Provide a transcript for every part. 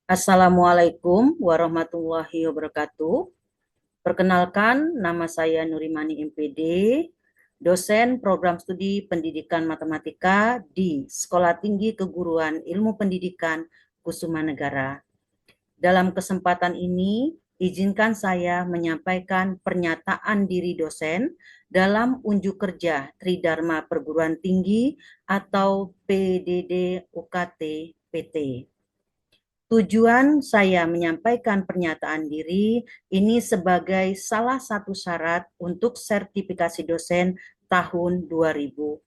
Assalamualaikum warahmatullahi wabarakatuh. Perkenalkan, nama saya Nurimani MPD, dosen program studi pendidikan matematika di Sekolah Tinggi Keguruan Ilmu Pendidikan Kusuma Negara. Dalam kesempatan ini, izinkan saya menyampaikan pernyataan diri dosen dalam unjuk kerja Tridharma Perguruan Tinggi atau PDD UKT PT. Tujuan saya menyampaikan pernyataan diri ini sebagai salah satu syarat untuk sertifikasi dosen tahun 2025.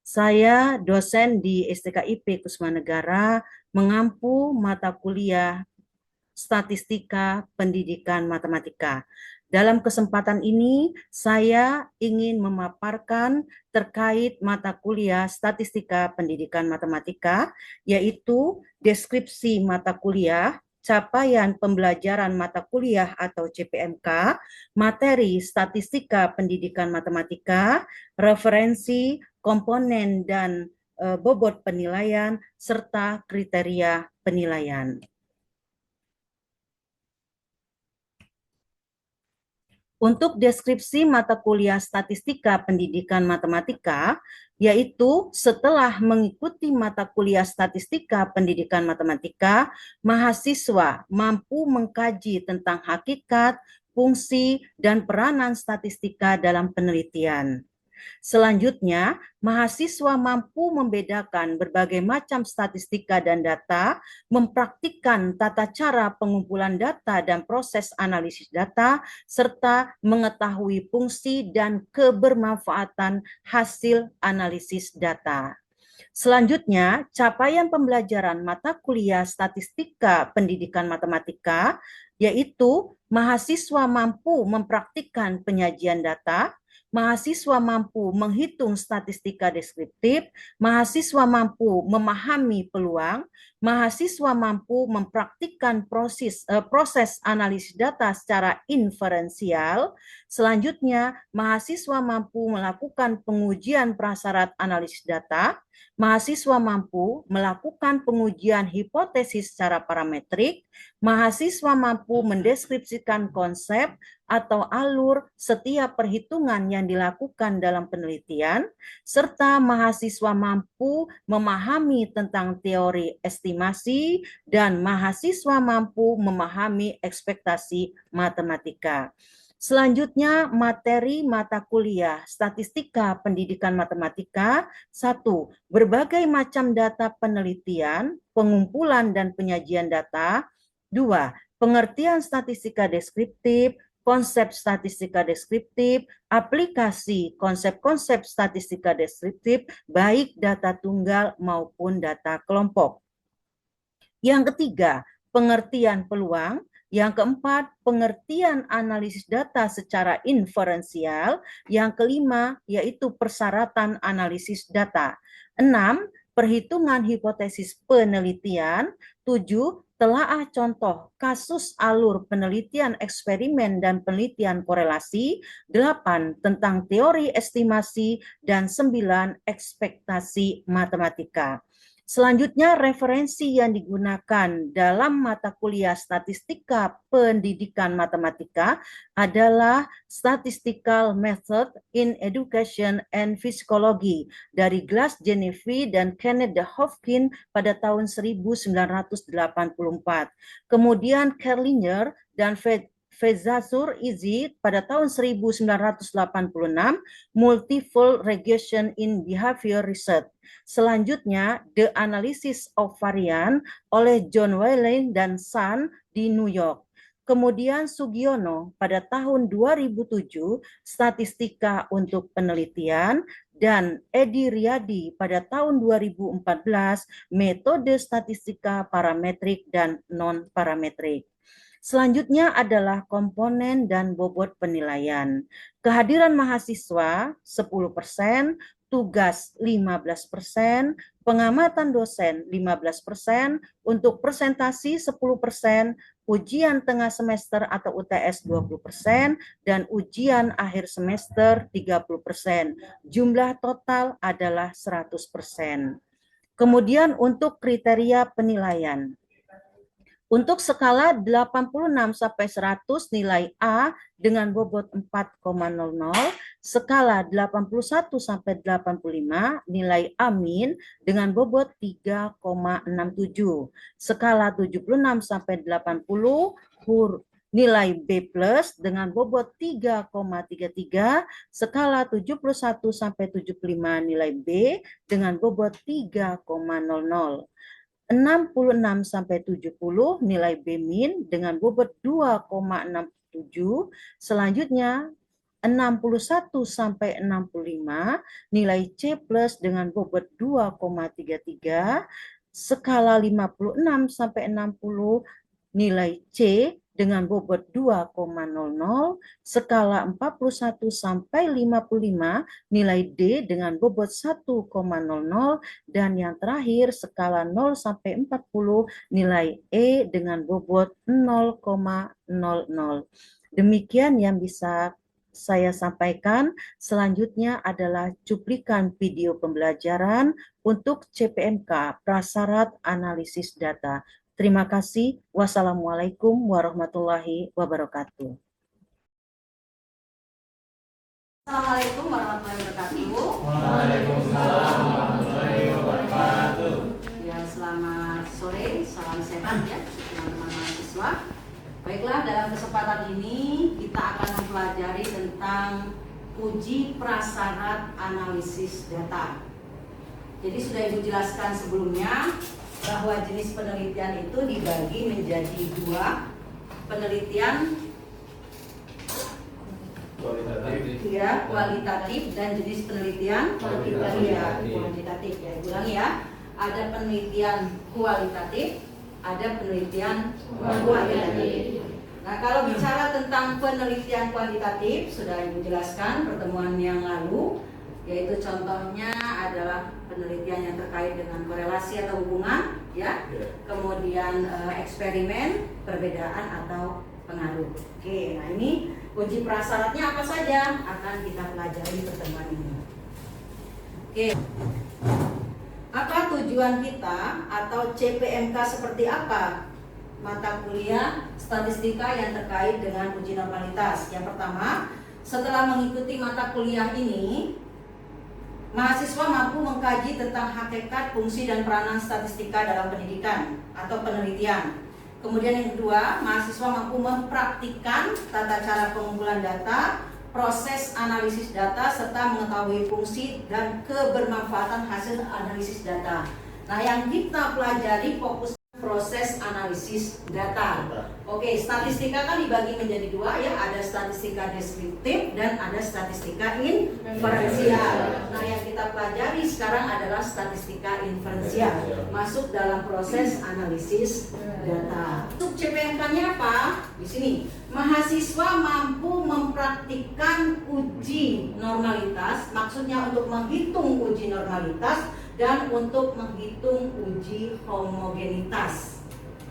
Saya dosen di STKIP Kusuma Negara mengampu mata kuliah Statistika Pendidikan Matematika. Dalam kesempatan ini, saya ingin memaparkan terkait mata kuliah Statistika Pendidikan Matematika, yaitu deskripsi mata kuliah, capaian pembelajaran mata kuliah atau CPMK, materi Statistika Pendidikan Matematika, referensi, komponen dan bobot penilaian, serta kriteria penilaian. Untuk deskripsi mata kuliah Statistika Pendidikan Matematika, yaitu setelah mengikuti mata kuliah Statistika Pendidikan Matematika, mahasiswa mampu mengkaji tentang hakikat, fungsi, dan peranan statistika dalam penelitian. Selanjutnya, mahasiswa mampu membedakan berbagai macam statistika dan data, mempraktikkan tata cara pengumpulan data dan proses analisis data, serta mengetahui fungsi dan kebermanfaatan hasil analisis data. Selanjutnya, capaian pembelajaran mata kuliah Statistika Pendidikan Matematika, yaitu mahasiswa mampu mempraktikkan penyajian data, mahasiswa mampu menghitung statistika deskriptif, mahasiswa mampu memahami peluang, mahasiswa mampu mempraktikkan proses analisis data secara inferensial. Selanjutnya, mahasiswa mampu melakukan pengujian prasyarat analisis data, mahasiswa mampu melakukan pengujian hipotesis secara parametrik, mahasiswa mampu mendeskripsikan konsep atau alur setiap perhitungan yang dilakukan dalam penelitian, serta mahasiswa mampu memahami tentang teori estimasi, dan mahasiswa mampu memahami ekspektasi matematika. Selanjutnya, materi mata kuliah Statistika Pendidikan Matematika. 1. Berbagai macam data penelitian, pengumpulan dan penyajian data. 2. Pengertian statistika deskriptif, konsep statistika deskriptif, aplikasi konsep-konsep statistika deskriptif, baik data tunggal maupun data kelompok. Yang ketiga, pengertian peluang. Yang keempat, pengertian analisis data secara inferensial. Yang kelima, yaitu persyaratan analisis data. 6. Perhitungan hipotesis penelitian. 7. Telaah contoh kasus alur penelitian eksperimen dan penelitian korelasi. 8. Tentang teori estimasi. Dan 9. Ekspektasi matematika. Selanjutnya, referensi yang digunakan dalam mata kuliah Statistika Pendidikan Matematika adalah Statistical Method in Education and Physiology dari Glass Genevieve dan Kenneth de Hopkins pada tahun 1984. Kemudian Kerlinger dan Fezazur Izzy pada tahun 1986, Multiple Regression in Behavior Research. Selanjutnya, The Analysis of Variance oleh John Wayland dan Son di New York. Kemudian Sugiono pada tahun 2007, Statistika untuk Penelitian, dan Edi Riyadi pada tahun 2014, Metode Statistika Parametrik dan Non-Parametrik. Selanjutnya adalah komponen dan bobot penilaian. Kehadiran mahasiswa 10%, tugas 15%, pengamatan dosen 15%, untuk presentasi 10%, ujian tengah semester atau UTS 20%, dan ujian akhir semester 30%. Jumlah total adalah 100%. Kemudian untuk kriteria penilaian. Untuk skala 86 sampai 100 nilai A dengan bobot 4,00, skala 81 sampai 85 nilai A- dengan bobot 3,67, skala 76 sampai 80 nilai B+ dengan bobot 3,33, skala 71 sampai 75 nilai B dengan bobot 3,00. 66 sampai 70 nilai B- dengan bobot 2,67. Selanjutnya 61 sampai 65 nilai C+ dengan bobot 2,33. Skala 56 sampai 60 nilai C dengan bobot 2,00, skala 41 sampai 55 nilai D dengan bobot 1,00, dan yang terakhir skala 0 sampai 40 nilai E dengan bobot 0,00. Demikian yang bisa saya sampaikan. Selanjutnya adalah cuplikan video pembelajaran untuk CPMK, prasyarat analisis data. Terima kasih. Wassalamualaikum warahmatullahi wabarakatuh. Assalamualaikum warahmatullahi wabarakatuh. Waalaikumsalam warahmatullahi wabarakatuh. Ya, selamat sore, salam sehat ya teman-teman mahasiswa. Baiklah, dalam kesempatan ini kita akan mempelajari tentang uji prasyarat analisis data. Jadi sudah Ibu jelaskan sebelumnya bahwa jenis penelitian itu dibagi menjadi dua, penelitian kualitatif dan jenis penelitian kuantitatif ya. Ulangi ya, ada penelitian kualitatif, ada penelitian kuantitatif. Nah, kalau bicara tentang penelitian kuantitatif sudah Ibu jelaskan pertemuan yang lalu, yaitu contohnya adalah penelitian yang terkait dengan korelasi atau hubungan ya, kemudian eksperimen, perbedaan atau pengaruh. Oke, nah ini uji prasyaratnya apa saja akan kita pelajari di pertemuan ini. Oke, apa tujuan kita atau CPMK seperti apa mata kuliah statistika yang terkait dengan uji normalitas? Yang pertama, setelah mengikuti mata kuliah ini, mahasiswa mampu mengkaji tentang hakikat, fungsi, dan peranan statistika dalam pendidikan atau penelitian. Kemudian yang kedua, mahasiswa mampu mempraktikkan tata cara pengumpulan data, proses analisis data, serta mengetahui fungsi dan kebermanfaatan hasil analisis data. Nah, yang kita pelajari fokus proses analisis data. Oke, statistika kan dibagi menjadi dua ya, ada statistika deskriptif dan ada statistika inferensial. Nah, yang kita pelajari sekarang adalah statistika inferensial, masuk dalam proses analisis data. Untuk CPMK-nya apa? Di sini, mahasiswa mampu mempraktikkan uji normalitas, maksudnya untuk menghitung uji normalitas dan untuk menghitung uji homogenitas.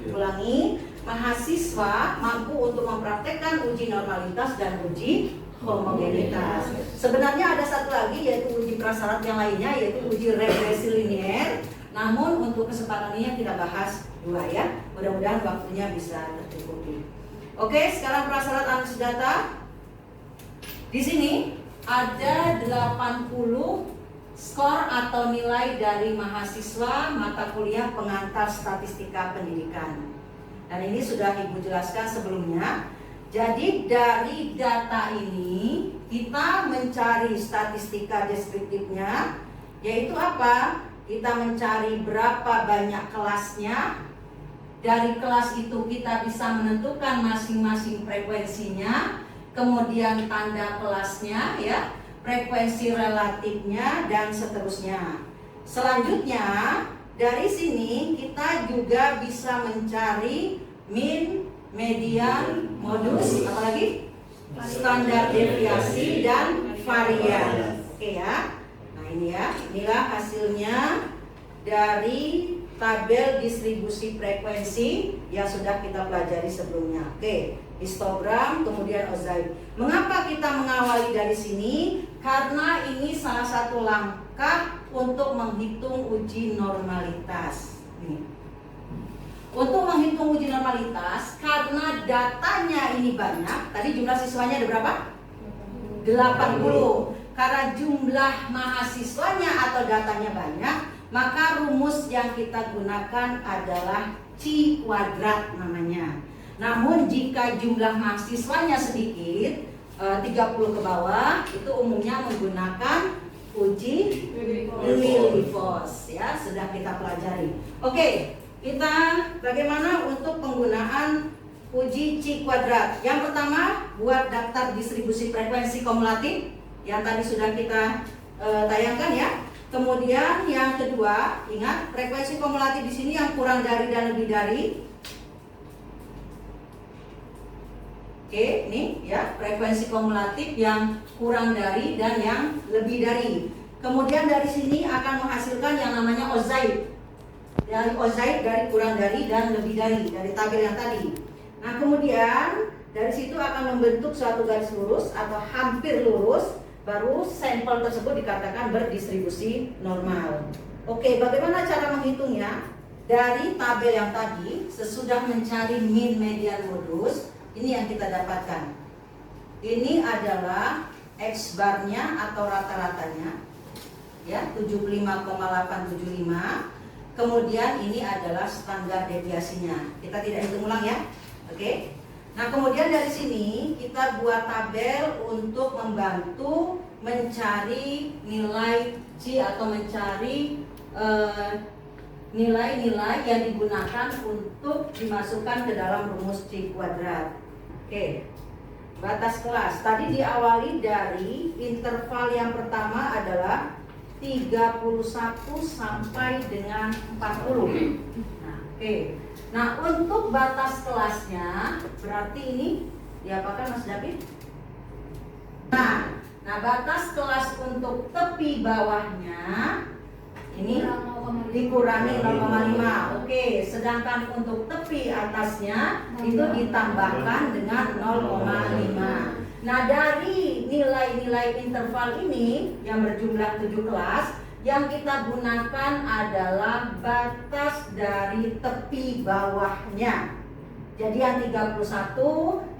Ulangi, mahasiswa mampu untuk mempraktekkan uji normalitas dan uji homogenitas. Sebenarnya ada satu lagi yaitu uji prasyarat yang lainnya, yaitu uji regresi linier. Namun untuk kesempatan ini kita bahas dua ya. Mudah-mudahan waktunya bisa tercukupi. Oke, sekarang prasyarat analisis data. Di sini ada 80 skor atau nilai dari mahasiswa mata kuliah pengantar statistika pendidikan. Dan ini sudah Ibu jelaskan sebelumnya. Jadi dari data ini kita mencari statistika deskriptifnya, yaitu apa? Kita mencari berapa banyak kelasnya. Dari kelas itu kita bisa menentukan masing-masing frekuensinya, kemudian tanda kelasnya ya, frekuensi relatifnya, dan seterusnya. Selanjutnya dari sini kita juga bisa mencari min, median, modus, apalagi standar deviasi dan varian. Oke ya. Nah ini ya, inilah hasilnya dari tabel distribusi frekuensi yang sudah kita pelajari sebelumnya. Oke, histogram, kemudian Ozaid. Mengapa kita mengawali dari sini? Karena ini salah satu langkah untuk menghitung uji normalitas. Nih. Untuk menghitung uji normalitas, karena datanya ini banyak, tadi jumlah siswanya ada berapa? 80. Karena jumlah mahasiswanya atau datanya banyak, maka rumus yang kita gunakan adalah C kuadrat namanya. Namun jika jumlah mahasiswanya sedikit, 30 ke bawah, itu umumnya menggunakan uji Lilliefors, ya, sudah kita pelajari. Oke, kita bagaimana untuk penggunaan uji C kuadrat. Yang pertama, buat daftar distribusi frekuensi kumulatif yang tadi sudah kita tayangkan ya. Kemudian yang kedua, ingat frekuensi kumulatif di sini yang kurang dari dan lebih dari. Oke, ini ya, frekuensi kumulatif yang kurang dari dan yang lebih dari. Kemudian dari sini akan menghasilkan yang namanya ozaid. Dari ozaid dari kurang dari dan lebih dari tabel yang tadi. Nah, kemudian dari situ akan membentuk suatu garis lurus atau hampir lurus, baru sampel tersebut dikatakan berdistribusi normal. Oke, bagaimana cara menghitungnya? Dari tabel yang tadi, sesudah mencari mean, median, modus, ini yang kita dapatkan. Ini adalah X bar-nya atau rata-ratanya, ya, 75,875. Kemudian ini adalah standar deviasinya. Kita tidak hitung ulang ya. Oke. Nah, kemudian dari sini kita buat tabel untuk membantu mencari nilai C atau mencari nilai-nilai yang digunakan untuk dimasukkan ke dalam rumus C kuadrat. Oke. Batas kelas. Tadi diawali dari interval yang pertama adalah 31 sampai dengan 40. Nah, oke. Nah, untuk batas kelasnya berarti ini diapakan Mas David? Nah, batas kelas untuk tepi bawahnya ini dikurangi 0,5. Oke, sedangkan untuk tepi atasnya itu ditambahkan dengan 0,5. Nah, dari nilai-nilai interval ini yang berjumlah 7 kelas, yang kita gunakan adalah batas dari tepi bawahnya. Jadi yang 31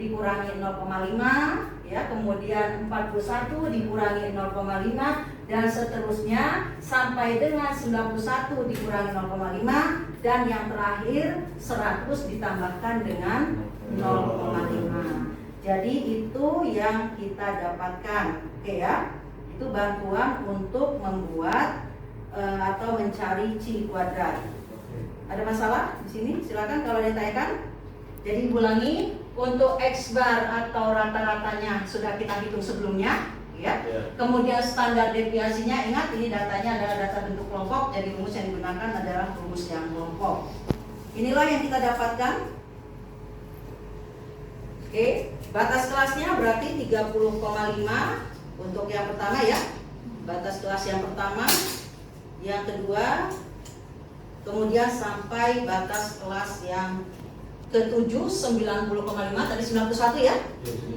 dikurangi 0,5, ya, kemudian 41 dikurangi 0,5 dan seterusnya sampai dengan 91 dikurangi 0,5 dan yang terakhir 100 ditambahkan dengan 0,5. Jadi itu yang kita dapatkan, oke ya. Itu bantuan untuk membuat atau mencari C kuadrat. Ada masalah di sini? Silakan kalau ditanyakan. Jadi ulangi, untuk X bar atau rata-ratanya sudah kita hitung sebelumnya, ya. Kemudian standar deviasinya, ingat ini datanya adalah data bentuk kelompok, jadi rumus yang digunakan adalah rumus yang kelompok. Inilah yang kita dapatkan. Oke, batas kelasnya berarti 30,5 untuk yang pertama ya. Batas kelas yang pertama, yang kedua, kemudian sampai batas kelas yang ke-7 90,5, tadi 91 ya.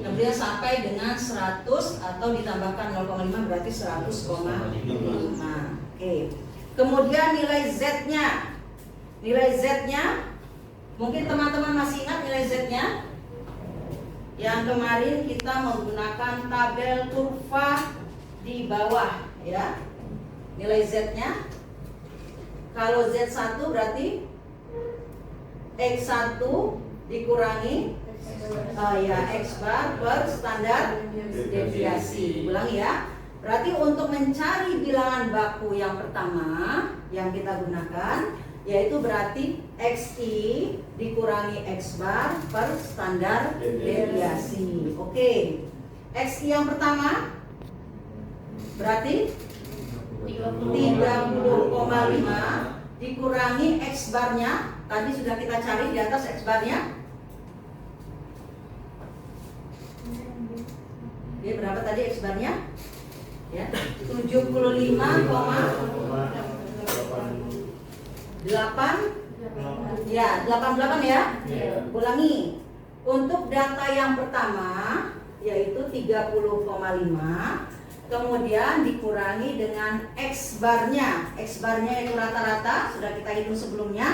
Kemudian sampai dengan 100 atau ditambahkan 0,5 berarti 100,5. Oke. Kemudian nilai Z-nya. Nilai Z-nya mungkin teman-teman masih ingat nilai Z-nya? Yang kemarin kita menggunakan tabel kurva di bawah ya. Nilai Z-nya kalau Z1 berarti X1 dikurangi X bar per standar deviasi. Ulangi ya. Berarti untuk mencari bilangan baku yang pertama yang kita gunakan yaitu berarti XI dikurangi X bar per standar deviasi. Oke. XI yang pertama berarti 30,5 dikurangi X barnya. Tadi sudah kita cari di atas X barnya. Dia berapa tadi X barnya? Ya, 75,8 ya, 88 ya. Ulangi. Untuk data yang pertama yaitu 30,5 kemudian dikurangi dengan X barnya. X barnya itu rata-rata sudah kita hitung sebelumnya,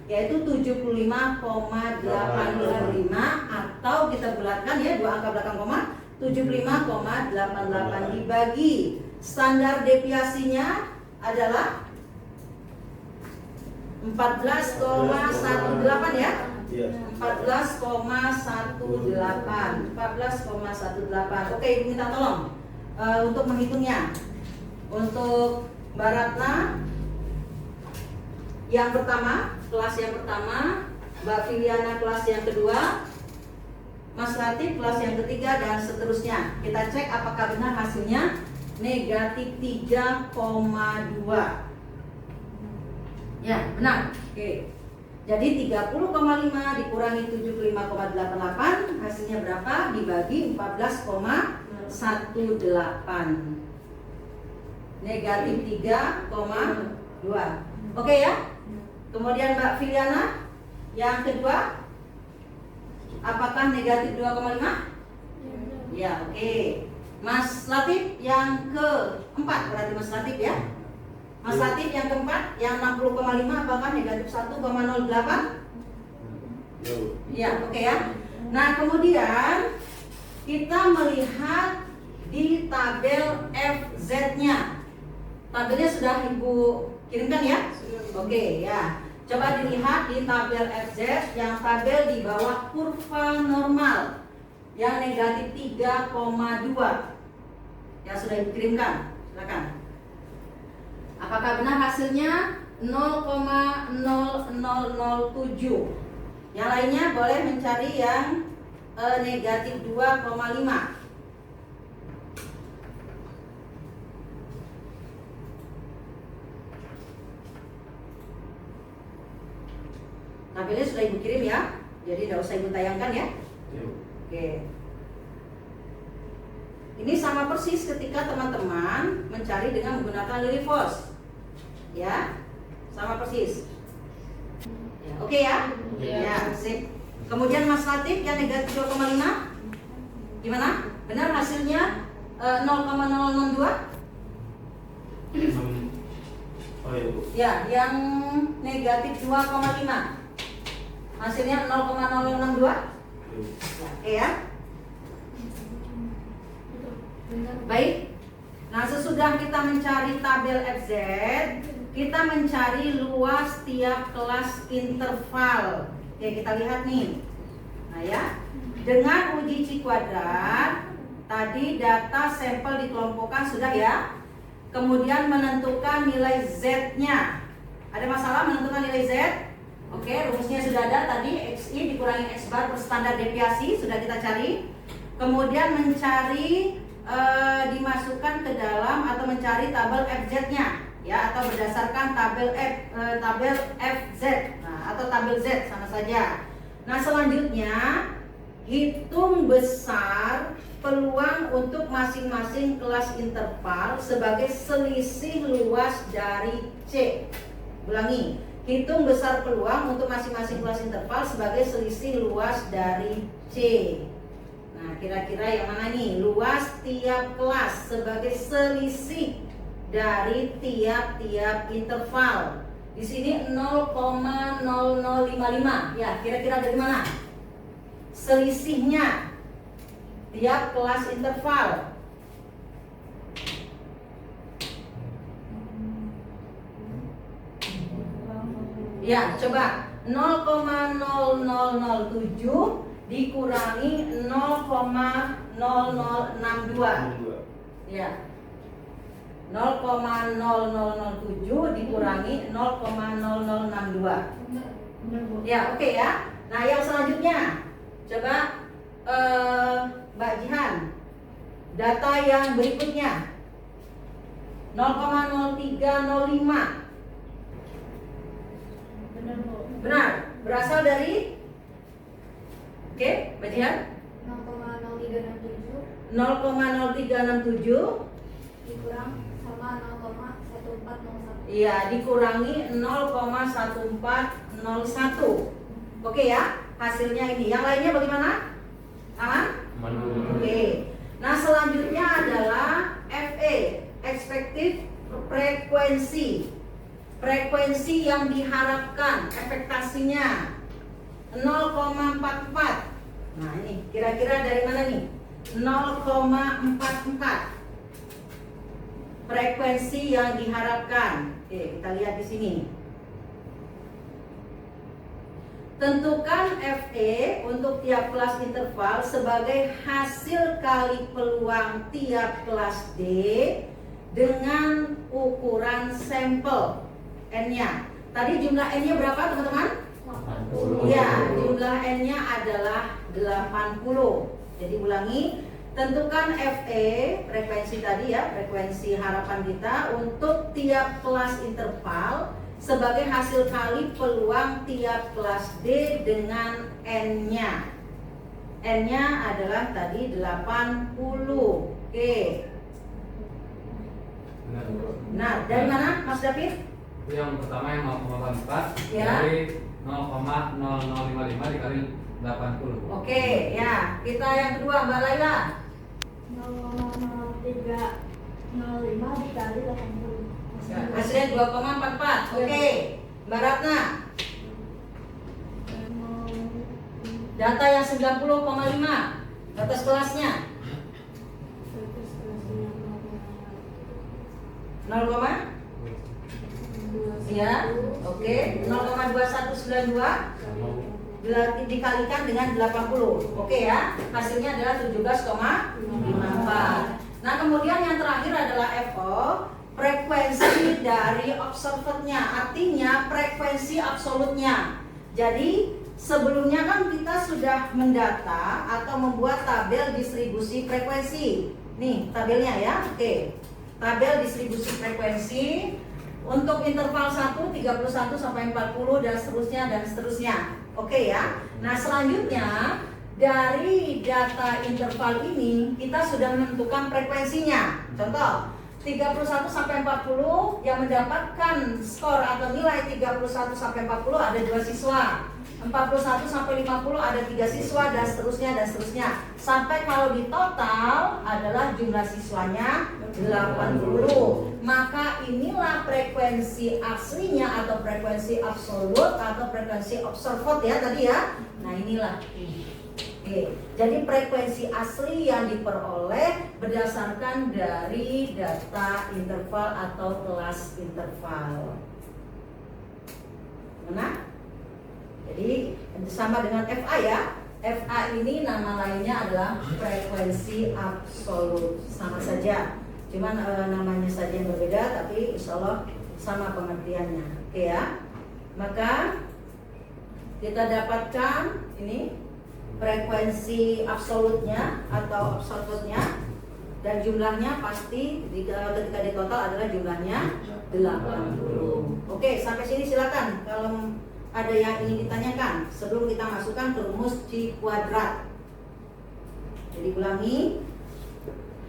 yaitu 75,855, atau kita bulatkan ya, dua angka belakang koma, 75,88 dibagi standar deviasinya adalah 14,18 ya. 14,18. Oke, Ibu minta tolong untuk menghitungnya. Untuk Mbak Ratna yang pertama, kelas yang pertama, Mbak Filiana kelas yang kedua, Mas Latif kelas yang ketiga, dan seterusnya. Kita cek apakah benar hasilnya negatif 3,2. Ya, benar. Oke. Jadi 30,5 dikurangi 75,88 hasilnya berapa? Dibagi 14,18. Negatif 3,2. Oke ya? Kemudian Mbak Filiana yang kedua, apakah negatif 2,5? Ya, oke. Mas Latif yang keempat, berarti Mas Latif ya? Mas Latif yang keempat, yang 60,5 apakah negatif 1,08? Ya, oke ya. Nah, kemudian kita melihat di tabel FZ-nya. Tabelnya sudah Ibu kirimkan ya? Oke ya. Coba dilihat di tabel FZ, yang tabel di bawah kurva normal yang negatif 3,2. Ya, sudah Ibu kirimkan. Silakan. Apakah benar hasilnya 0,0007? Yang lainnya boleh mencari yang negatif 2,5. Tabelnya sudah Ibu kirim ya, jadi tidak usah Ibu tayangkan ya. Oke. Ini sama persis ketika teman-teman mencari dengan menggunakan Lilifos. Ya, sama persis. Ya, oke ya? Ya, sip. Kemudian Mas Latif yang negatif 2,5 gimana? Benar hasilnya 0,002? Oh iya Bu. Ya, yang negatif 2,5 hasilnya 0,062? Ya, oke ya? Baik. Nah, sesudah kita mencari tabel FZ, kita mencari luas tiap kelas interval. Oke, kita lihat nih. Nah ya, dengan uji C kuadrat, tadi data sampel dikelompokkan sudah ya. Kemudian menentukan nilai Z-nya. Ada masalah menentukan nilai Z? Oke, rumusnya sudah ada tadi, XI dikurangi X bar per standar deviasi, sudah kita cari. Kemudian mencari dimasukkan ke dalam atau mencari tabel FZ-nya ya, atau berdasarkan tabel FZ, nah, atau tabel Z sama saja. Nah, selanjutnya hitung besar peluang untuk masing-masing kelas interval sebagai selisih luas dari C. Ulangi, hitung besar peluang untuk masing-masing kelas interval sebagai selisih luas dari C. Nah, kira-kira yang mana nih? Luas tiap kelas sebagai selisih dari tiap-tiap interval. Di sini 0,0055. Ya, kira-kira dari mana? Selisihnya tiap kelas interval. Ya, coba 0,0007 dikurangi 0,0062. Ya. 0,0007 dikurangi 0,0062. Ya, oke ya. Nah, yang selanjutnya coba Mbak Jihan, data yang berikutnya 0,0305. Benar, berasal dari Mbak Jihan? 0,0367 dikurang sama 0,1401. Iya, dikurangi 0,1401. Oke ya, hasilnya ini. Yang lainnya bagaimana? Aman? Aman. Oke. Nah, selanjutnya adalah FE, expected frequency. Frekuensi yang diharapkan, ekspektasinya 0,44. Nah, ini kira-kira dari mana nih? 0,44. Frekuensi yang diharapkan. Oke, kita lihat di sini. Tentukan FE untuk tiap kelas interval sebagai hasil kali peluang tiap kelas D dengan ukuran sampel N-nya. Tadi jumlah N-nya berapa, teman-teman? 80. Ya, jumlah N-nya adalah 80. Jadi ulangi, tentukan FE, frekuensi tadi ya, frekuensi harapan kita untuk tiap kelas interval sebagai hasil kali peluang tiap kelas D dengan N-nya. N-nya adalah tadi 80. Oke. Nah, dari mana Mas David? Itu yang pertama yang 0,44 Ya. dari 0,0055 dikali 80. Oke, ya. Kita yang kedua, Mbak Laila. 0,0305 dikali 80. Hasilnya 2,44. Oke. Mbak Ratna. Data yang 90,5. Batas kelasnya 0, ya. Oke. 0,2192 dikalikan dengan 80. Oke ya. Hasilnya adalah 17,54. Nah, kemudian yang terakhir adalah FO, frekuensi dari observednya, artinya frekuensi absolutnya. Jadi sebelumnya kan kita sudah mendata atau membuat tabel distribusi frekuensi. Nih tabelnya ya. Oke. Tabel distribusi frekuensi untuk interval 1 31 sampai 40 dan seterusnya. Oke ya. Nah, selanjutnya dari data interval ini kita sudah menentukan frekuensinya. Contoh 31 sampai 40 yang mendapatkan skor atau nilai 31 sampai 40 ada 2 siswa. 41 sampai 50 ada 3 siswa dan seterusnya. Sampai kalau di total adalah jumlah siswanya 80. Maka inilah frekuensi aslinya atau frekuensi absolut atau frekuensi observed ya tadi ya. Nah, inilah. Oke, jadi frekuensi asli yang diperoleh berdasarkan dari data interval atau kelas interval. Mana? Jadi sama dengan FA ya. FA ini nama lainnya adalah frekuensi absolut, sama saja. Cuman namanya saja yang berbeda, tapi insya Allah sama pengertiannya. Oke ya. Maka kita dapatkan ini frekuensi absolutnya atau absolutnya dan jumlahnya pasti ketika di total adalah jumlahnya 80. Oke, sampai sini silakan kalau ada yang ingin ditanyakan sebelum kita masukkan ke rumus C kuadrat. Jadi ulangi,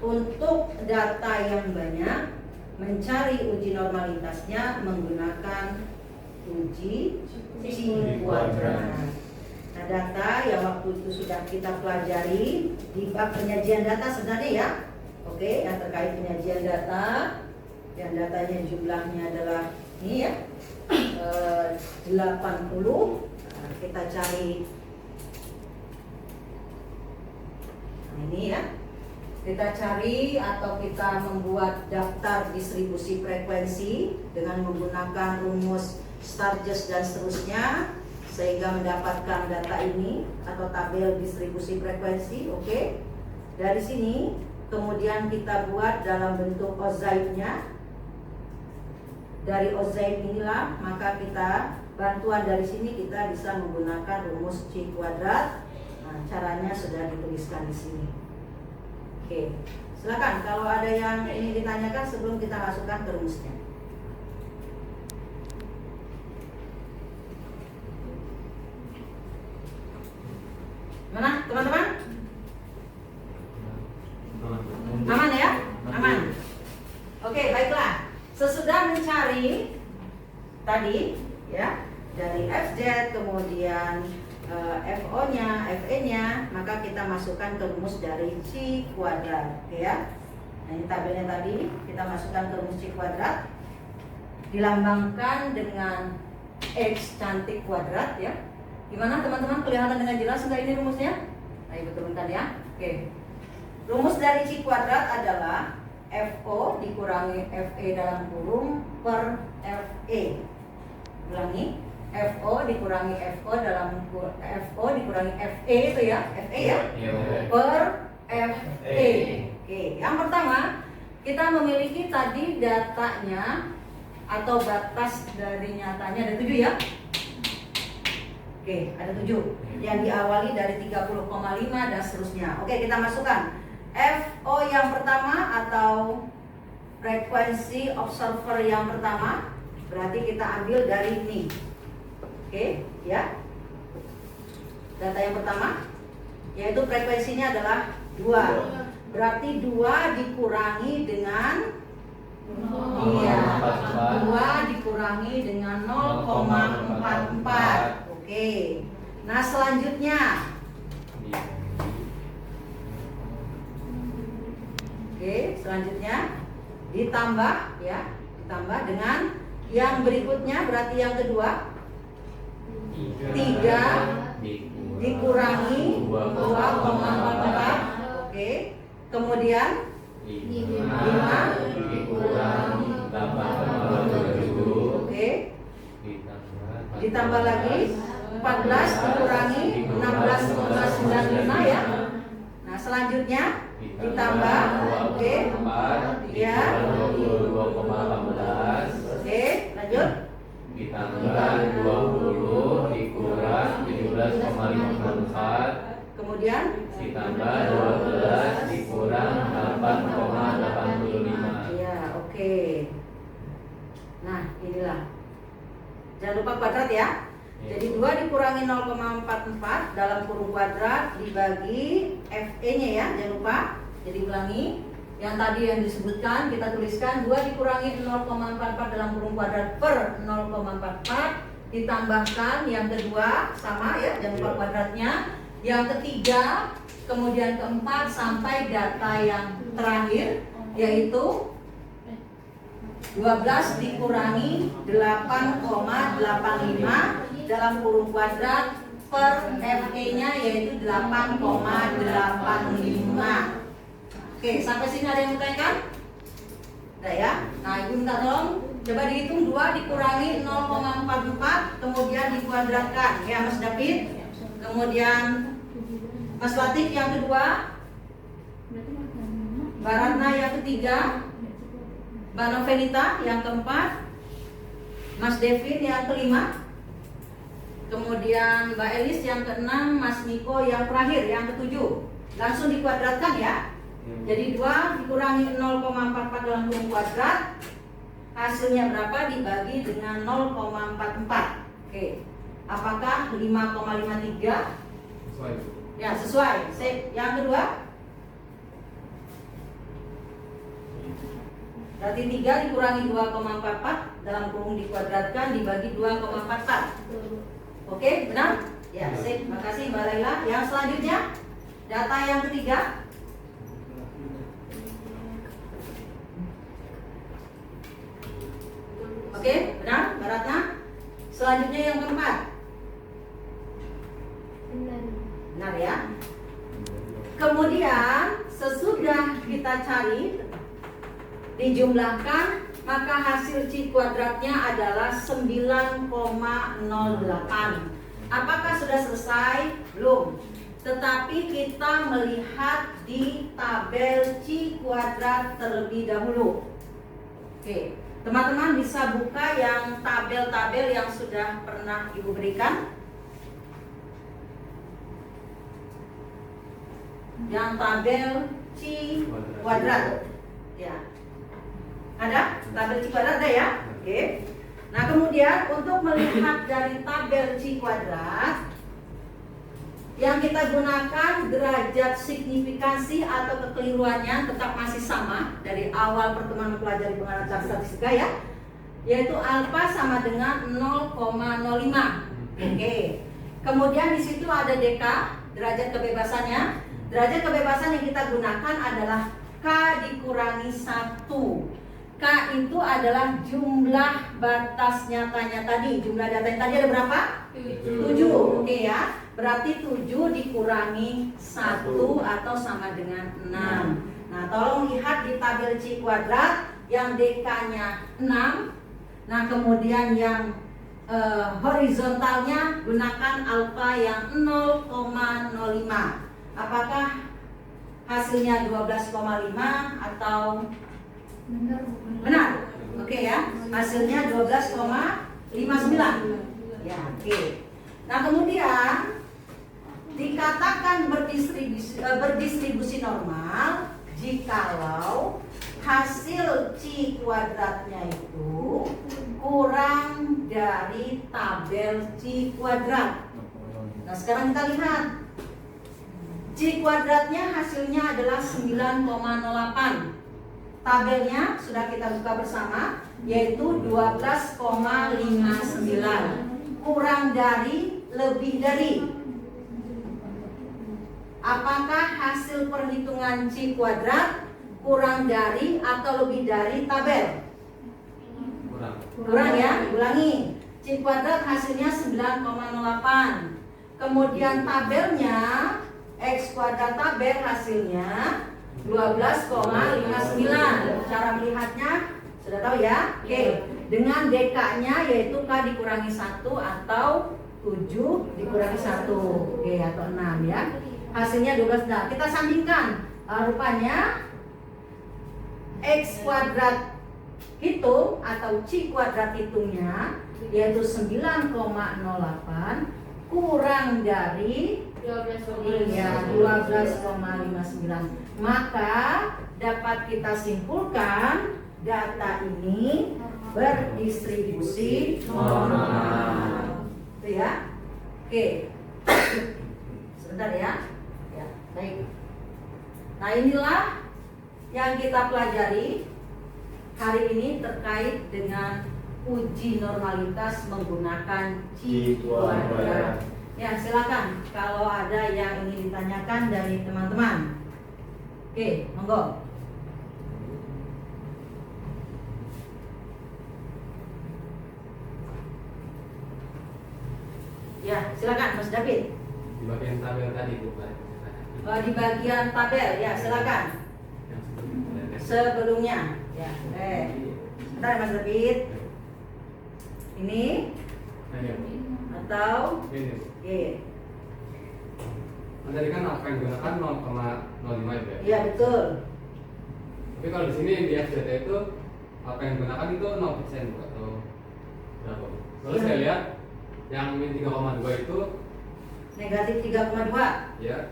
untuk data yang banyak mencari uji normalitasnya menggunakan uji C kuadrat. Nah, data yang waktu itu sudah kita pelajari di bab penyajian data sebenarnya ya. Oke, yang terkait penyajian data, yang datanya jumlahnya adalah ini ya, 80. Nah, kita cari. Nah, ini ya. Kita cari atau kita membuat daftar distribusi frekuensi dengan menggunakan rumus Sturges dan seterusnya sehingga mendapatkan data ini atau tabel distribusi frekuensi. Oke. Dari sini kemudian kita buat dalam bentuk ozaidnya. Dari ozaid inilah maka kita bantuan dari sini kita bisa menggunakan rumus C kuadrat. Nah, caranya sudah dituliskan di sini. Oke, silakan kalau ada yang ingin ditanyakan sebelum kita masukkan ke rumusnya. Mana teman-teman? Aman ya? Aman. Oke, baiklah. Sesudah mencari tadi ya dari FZ kemudian FO-nya, FE-nya, maka kita masukkan ke rumus dari C kuadrat, oke ya. Nah, ini tabelnya tadi kita masukkan ke rumus C kuadrat, dilambangkan dengan X cantik kuadrat ya. Gimana teman-teman, kelihatan dengan jelas nggak ini rumusnya? Nah, ibu turunkan ya. Oke. Rumus dari C kuadrat adalah FO dikurangi FE dalam kurung per FE. Ulangi, FO dikurangi FO dalam FO dikurangi FE itu ya, FE ya, per FE. Oke, yang pertama kita memiliki tadi datanya atau batas dari nyatanya ada 7 ya. Oke, ada 7 yang diawali dari 30,5 dan seterusnya. Oke, kita masukkan FO yang pertama atau frekuensi observer yang pertama, berarti kita ambil dari ini. Oke, ya. Data yang pertama yaitu frekuensinya adalah 2. Berarti 2 dikurangi dengan 2 dikurangi dengan 0,44. Oke. Nah, selanjutnya ditambah ya, ditambah dengan yang berikutnya, berarti yang kedua 3 dikurangi 2,44. Oke. Kemudian 5 dikurangi 8,7. Oke. Ditambah lagi 14 dikurangi 16,95 ya. Nah, selanjutnya ditambah oke. Ya. 22,18. Oke, lanjut. Ditambah 20 dikurang 17,54. Kemudian Ditambah 12 dikurang 8,85. iya, oke. Nah, inilah. Jangan lupa kuadrat ya. Jadi 2 dikurangi 0,44 dalam kurung kuadrat dibagi FE-nya ya, jangan lupa. Jadi ulangi, yang tadi yang disebutkan kita tuliskan 2 dikurangi 0,44 dalam kurung kuadrat per 0,44 ditambahkan yang kedua sama ya, jangan lupa kuadratnya. Yang ketiga, kemudian keempat sampai data yang terakhir yaitu 12 dikurangi 8,85 dalam kurung kuadrat per FE-nya yaitu 8,85. Oke, sampai sini ada yang mau tanyakan? Udah ya? Nah, ibu minta tolong coba dihitung 2 dikurangi 0,44 kemudian dikuadratkan ya Mas David. Kemudian Mas Latif yang kedua, Mbak Ratna yang ketiga, Mbak Novelita yang keempat, Mas Devin yang kelima, kemudian Mbak Elis yang keenam, Mas Niko yang terakhir, yang ketujuh. Langsung dikuadratkan ya. Jadi 2 dikurangi 0,44 dalam kurung kuadrat, hasilnya berapa dibagi dengan 0,44. Oke, apakah 5,53? Sesuai. Ya, sesuai. Sip. Yang kedua, berarti 3 dikurangi 2,44 dalam kurung dikuadratkan dibagi 2,44. Oke, benar? Ya, sip. Makasih Mbak Laila. Yang selanjutnya, data yang ketiga. Oke, benar Mbak Ratna? Selanjutnya yang keempat. Benar ya. Kemudian sesudah kita cari dijumlahkan, maka hasil C kuadratnya adalah 9,08. Apakah sudah selesai? Belum. Tetapi kita melihat di tabel C kuadrat terlebih dahulu. Oke, teman-teman bisa buka yang tabel-tabel yang sudah pernah Ibu berikan. Yang tabel C kuadrat. Ya. Ada? Tabel C kuadrat ada ya? Oke. Nah, kemudian untuk melihat dari tabel C kuadrat, yang kita gunakan derajat signifikansi atau kekeliruannya tetap masih sama dari awal pertemuan mempelajari pengenalan cara statistika ya, yaitu alfa sama dengan 0,05. Oke. Kemudian di situ ada DK, derajat kebebasannya. Derajat kebebasan yang kita gunakan adalah K dikurangi 1. K itu adalah jumlah batas nyatanya tadi. Jumlah data yang tadi ada berapa? 7. Oke ya. Berarti 7 dikurangi 1 atau sama dengan 6. Nah, tolong lihat di tabel C kuadrat yang DK-nya 6. Nah, kemudian yang horizontalnya gunakan alfa yang 0,05. Apakah hasilnya 12,5 atau benar? Oke ya, hasilnya 12,59. Ya, oke. Nah, kemudian dikatakan berdistribusi normal jikalau hasil C kuadratnya itu kurang dari tabel C kuadrat. Nah, sekarang kita lihat C kuadratnya hasilnya adalah 9,08. Tabelnya sudah kita buka bersama, yaitu 12,59. Kurang dari, lebih dari. Apakah hasil perhitungan C kuadrat kurang dari atau lebih dari tabel? Kurang ya, ulangi. C kuadrat hasilnya 9,08. Kemudian tabelnya X kuadrat tabel hasilnya 12,59. Cara melihatnya sudah tahu ya? Oke. Dengan DK-nya yaitu K dikurangi 1 atau 7 dikurangi 1. Oke, atau 6 ya. Hasilnya 12. Nah, kita sandingkan. Rupanya X kuadrat hitung atau C kuadrat hitungnya yaitu 9,08 kurang dari 12,59. Maka dapat kita simpulkan data ini berdistribusi normal. Itu ya. Oke. Sebentar ya. Ya, baik. Nah, inilah yang kita pelajari hari ini terkait dengan uji normalitas menggunakan C kuadrat. Ya, silakan kalau ada yang ingin ditanyakan dari teman-teman. Oke, monggo. Ya, silakan Mas David. Di bagian tabel tadi Bu. Di bagian tabel, ya silakan. Sebelumnya, ya. Sebentar Mas David. Ini atau Ini. Tadi kan apa yang digunakan 0,05 itu ya? Iya betul. Tapi kalau di sini di FZT itu apa yang digunakan itu 0% Bu atau berapa Bu? Terus saya lihat yang min 3,2 itu negatif 3,2. ya,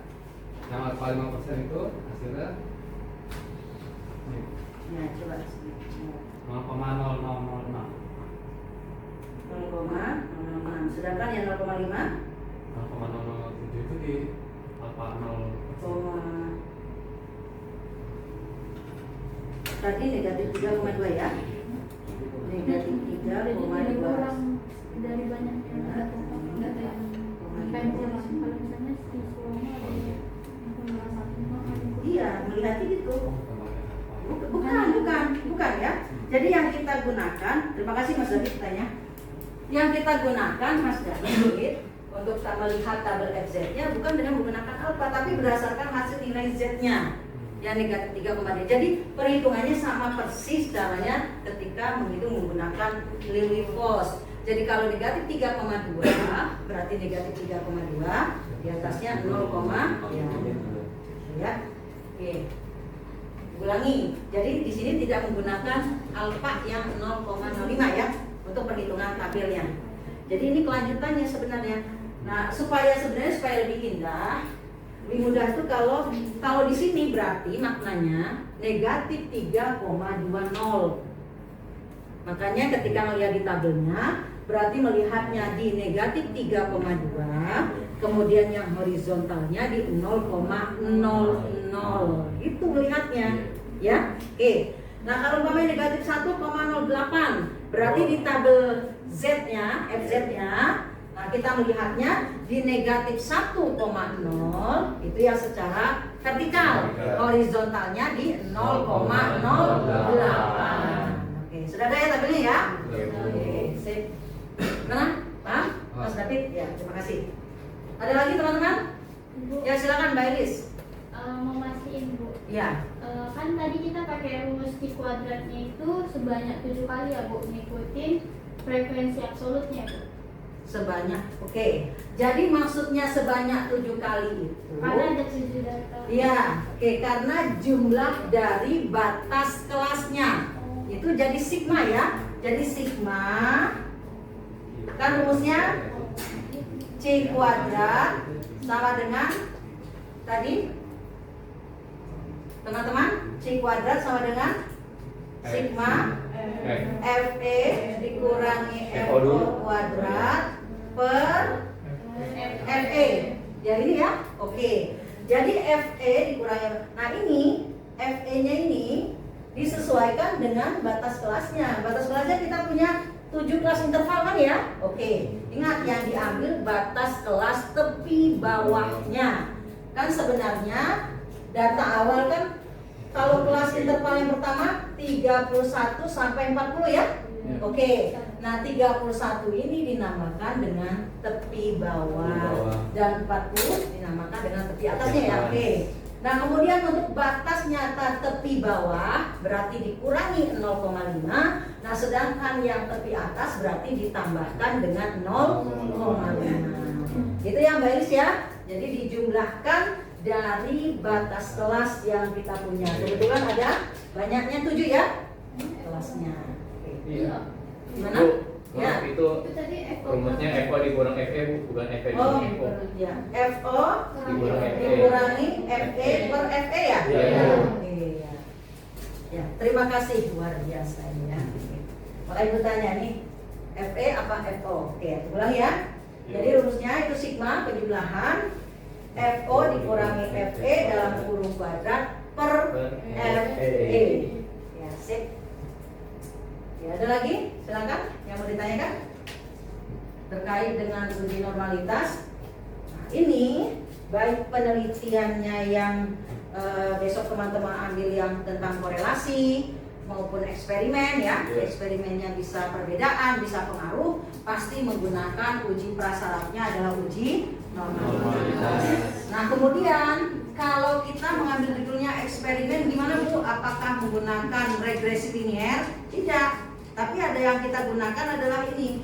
yang alfa 5% itu hasilnya Ya, coba 0,0006. 0,06. Sedangkan yang 0,5 0,007 itu di alfa 0%. Tadi negatif 3,2 ya. Negatif 3,2. Dari banyaknya data yang pensil kalau misalnya siswanya Iya, melihatnya gitu. Bukan ya. Jadi yang kita gunakan, terima kasih Mas David tanya. Yang kita gunakan Mas David untuk melihat tabel FZ-nya bukan dengan menggunakan alfa, tapi berdasarkan hasil nilai Z-nya yang negatif 3,2. Jadi perhitungannya sama persis caranya ketika menghitung menggunakan Lilly-Voss. Jadi kalau negatif 3,2 berarti negatif 3,2 di atasnya 0, ya. Oke. Ulangi. Jadi di sini tidak menggunakan alfa yang 0,05 ya untuk perhitungan tabelnya. Jadi ini kelanjutannya sebenarnya. Nah, supaya lebih indah, lebih mudah itu kalau di sini berarti maknanya negatif 3,20. Makanya ketika melihat di tabelnya berarti melihatnya di negatif 3,2, kemudian yang horizontalnya di 0,00. Itu melihatnya ya. Oke. Nah, kalau umpamanya negatif 1,08 berarti di tabel Z-nya, FZ-nya Nah, kita melihatnya di negatif 1,0 itu yang secara vertikal, horizontalnya di 0,08. Oke, sudah ada ya tabelnya ya? Oke, sip. Mana? Paham? Mas David? Ya, terima kasih. Ada lagi teman-teman? Bu, Ya, silakan Mbak Iris. mau mastiin Bu. Ya, Kan tadi kita pakai rumus Q kuadratnya itu sebanyak 7 kali ya Bu, ngikutin frekuensi absolutnya Bu. sebanyak. Oke. Jadi maksudnya sebanyak 7 kali itu. Karena ada 7 data. Iya, oke, karena jumlah dari batas kelasnya itu jadi sigma ya. Jadi sigma kan rumusnya C kuadrat sama dengan tadi teman-teman, C kuadrat sama dengan sigma FE dikurangi FO kuadrat per FE. Ya ini ya. Oke. Jadi FE dikurangi. Nah, ini FE-nya ini disesuaikan dengan batas kelasnya. Batas kelasnya kita punya 7 kelas interval kan ya? Oke. Ingat yang diambil batas kelas tepi bawahnya. Kan sebenarnya data awal kan kalau kelas interval yang pertama 31 sampai 40 ya? Oke. Nah, 31 ini dinamakan dengan tepi bawah dan 40 dinamakan dengan tepi atasnya ya. Oke. Nah, kemudian untuk batas nyata tepi bawah berarti dikurangi 0,5. Nah, sedangkan yang tepi atas berarti ditambahkan dengan 0,5. Gitu ya Mbak Iris ya. Jadi dijumlahkan dari batas kelas yang kita punya. Kebetulan ada banyaknya 7 ya kelasnya. Oke. Iya. Gimana? Bu, Ya. itu tadi rumusnya FO dikurang FE Bu, bukan FE Oh, dikurang FO. ya. FO Dikurangi dikurangi FE per FE ya? Iya. Oke, ya. Ya, terima kasih, luar biasa ini ya. Maka Ibu tanya nih, FE apa FO? Oke, ulang ya. Jadi rumusnya itu sigma penjumlahan FO dikurangi FE dalam kurung kuadrat per FE. Ya, sip. Ya, ada lagi? Silakan yang mau ditanyakan terkait dengan uji normalitas. Nah, ini baik penelitiannya yang besok teman-teman ambil yang tentang korelasi maupun eksperimen ya. Eksperimennya bisa perbedaan, bisa pengaruh, pasti menggunakan uji prasyaratnya adalah uji normalitas. Nah, kemudian kalau kita mengambil judulnya eksperimen gimana Bu? Apakah menggunakan regresi linier? Tidak. Tapi ada yang kita gunakan adalah ini.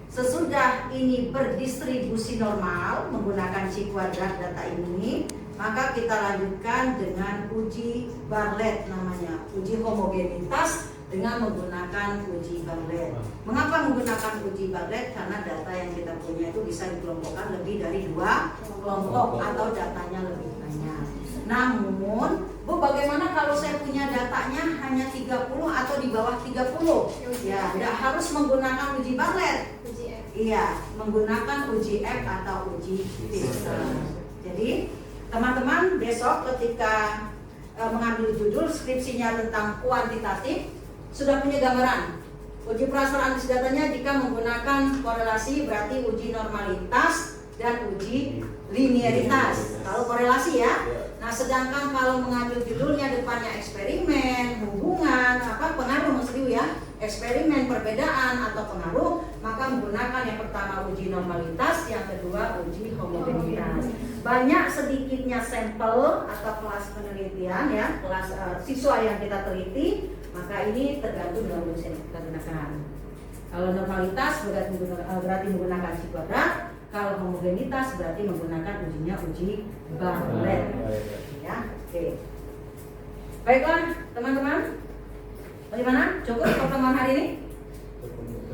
Sesudah ini berdistribusi normal menggunakan C kuadrat data ini, maka kita lanjutkan dengan uji Bartlett namanya, uji homogenitas dengan menggunakan uji Bartlett. Mengapa menggunakan uji Bartlett? Karena data yang kita punya itu bisa dikelompokkan lebih dari 2 kelompok atau datanya lebih banyak. Namun, Bu, bagaimana kalau saya punya datanya hanya 30 atau di bawah 30? Ya, tidak harus menggunakan uji Bartlett. Iya, menggunakan uji F atau uji Fisher. Jadi, teman-teman besok ketika mengambil judul skripsinya tentang kuantitatif, sudah punya gambaran. Uji prasyarat datanya jika menggunakan korelasi berarti uji normalitas dan uji linearitas. Kalau korelasi ya. Nah, sedangkan kalau mengambil judulnya depannya eksperimen, hubungan, pengaruh maksudnya ya, eksperimen, perbedaan atau pengaruh, maka menggunakan yang pertama uji normalitas, yang kedua uji homogenitas. Banyak sedikitnya sampel atau kelas penelitian ya, kelas siswa yang kita teliti, maka ini tergantung dengan uji yang kita gunakan. Kalau normalitas berarti menggunakan C kuadrat. Kalau homogenitas berarti menggunakan ujinya uji Bartlett. Ya, oke. Baiklah, teman-teman. Bagaimana? Cukup pertemuan hari ini?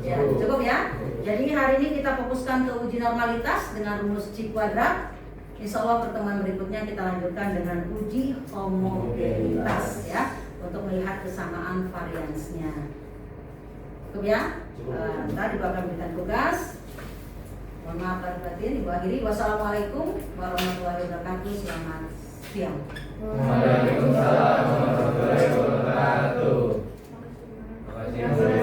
Ya, cukup ya. Jadi hari ini kita fokuskan ke uji normalitas dengan rumus C kuadrat. Insya Allah pertemuan berikutnya kita lanjutkan dengan uji homogenitas ya, untuk melihat kesamaan variansnya. Cukup ya? Ntar Ibu akan berikan tugas. Mohon maaf lahir batin, Ibu akhiri. Wassalamualaikum warahmatullahi wabarakatuh. Selamat siang. Waalaikumsalam warahmatullahi wabarakatuh. Terima kasih.